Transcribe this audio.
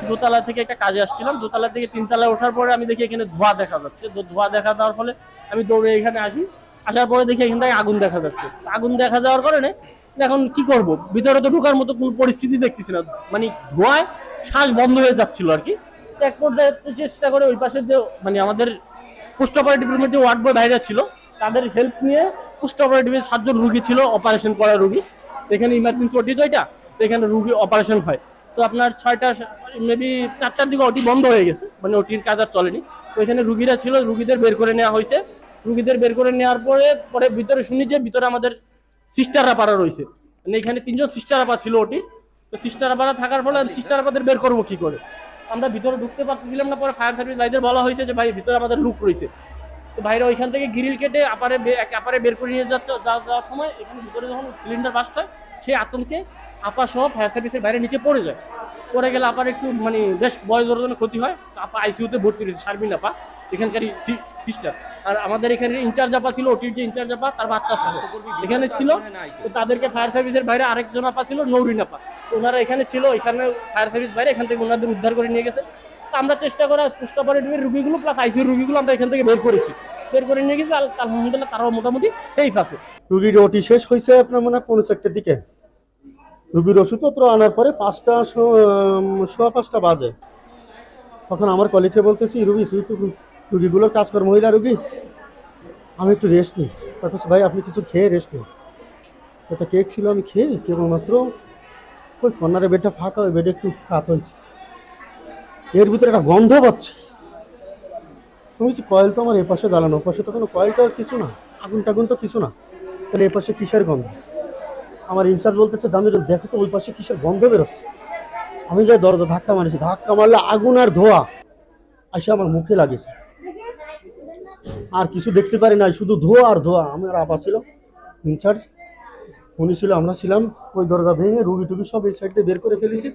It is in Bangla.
দোতলা থেকে একটা কাজে আসছিলাম, দোতলা থেকে তিনতলায় ওঠার পরে আমি দেখি এখানে ধোঁয়া দেখা যাচ্ছে। তো ধোঁয়া দেখা দেওয়ার ফলে আমি দৌড়ে এখানে আসি, আসার পরে দেখি এখান থেকে আগুন দেখা যাচ্ছে। আগুন দেখা যাওয়ার কারণে এখন কি করব, ভিতরে তো ঢোকার মতো কোনো পরিস্থিতি দেখতেছি না, মানে ধোঁয়ায় শ্বাস বন্ধ হয়ে যাচ্ছিল আর কি। এক পর্যায়ে চেষ্টা করে ওই পাশের যে মানে আমাদের পোস্ট অপারেটিভ রুমের যে ওয়ার্ড বয় বাইরে ছিল তাদের হেল্প নিয়ে পোস্ট অপারেটিভের 7 জন রুগী ছিল, অপারেশন করা রুগী। এখানে ইমার্জেন্সি ওটি তো এটা, তো এখানে রুগী অপারেশন হয়। তো আপনার 6টা মেবি 4টার দিকে ওটি বন্ধ হয়ে গেছে, মানে ওটির কাজ আর চলেনি। তো এখানে রুগীরা ছিল, রুগীদের বের করে নেওয়া হয়েছে। রুগীদের বের করে নেওয়ার পরে পরে ভিতরে শুনি যে ভিতরে আমাদের সিস্টাররা পাড়া রয়েছে, মানে এখানে 3জন সিস্টার আপা ছিল ওটি। তো সিস্টার আপারা থাকার ফলে সিস্টার আপাদের বের করবো কি করে, আমরা ভিতরে ঢুকতে পারতেছিলাম না। পরে ফায়ার সার্ভিস ভাইদের বলা হয়েছে যে ভাই ভিতরে আমাদের লুক রয়েছে। তো ভাইরা ওইখান থেকে গ্রিল কেটে আপারে বের করে নিয়ে যাওয়ার সময় এখানে ভিতরে যখন সিলিন্ডার বাস্ট হয় সেই আতঙ্কে আপা সহ ফায়ার সার্ভিসের বাইরে নিচে পড়ে যায়। পড়ে গেলে আপার একটু মানে বেশ বয়স ধরনের ক্ষতি হয়। আপা আইসিউতে ভর্তি রয়েছে, শারমিন আপা এখানকারই সিস্টার। আর আমাদের এখানে ইনচার্জ আপা ছিল, ওটির যে ইনচার্জ আপা তার বাচ্চা এখানে ছিল। তো তাদেরকে ফায়ার সার্ভিসের বাইরে আরেকজন আপা ছিল, নৌরিন আপা, ওনারা এখানে ছিল। এখানে ফায়ার সার্ভিস বাইরে এখান থেকে ওনাদের উদ্ধার করে নিয়ে গেছে। তো আমরা চেষ্টা করা পোস্ট অপারেটিভের রুগীগুলো প্লাস আইসিউর রুগীগুলো আমরা এখান থেকে বের করেছি, বের করে নিয়ে গেছি। আলহামদুলিল্লাহ তারাও মোটামুটি সেফ আছে। রুগীর ওটি শেষ হয়েছে আপনার মনে হয় 4টার দিকে। রুগীর ওষুধপত্র আনার পরে 5টা বাজে। তখন আমার কলিগকে বলতেছি, রুগীগুলোর কাজ কর, মহিলা রুগী, আমি একটু রেস্ট নিই। তারপর ভাই আপনি কিছু খেয়ে রেস্ট নিন। একটা কেক ছিল, আমি খেয়ে কেবলমাত্র ওই কর্নারে বেডটা ফাঁকা, ওই বেডে একটু হাত হয়েছে। এর ভিতরে একটা গন্ধ পাচ্ছি। আমি বলছি কয়েল তো আমার এপাশে জ্বালানো, ওপাশে তো কোনো কয়েলটা কিছু না, আগুন টাগুন তো কিছু না, তাহলে এপাশে কিসের গন্ধ? আমার ইনচার্জ বলতেছে দামি দেখো তো ওই পাশে কিসের গন্ধ বেরোচ্ছে। আমি যাই দরজা ধাক্কা মারিছি, ধাক্কা মারলে আগুন আর ধোঁয়া এসে আমার মুখে লাগেছে। আর কিছু দেখতে পারি না, শুধু ধোঁয়া আর ধোঁয়া। আমার আপা ছিল ইনচার্জ, উনি ছিল, আমরা ছিলাম। ওই দরজা ভেঙে রুগী টুগী সব এই সাইড দিয়ে বের করে ফেলেছি।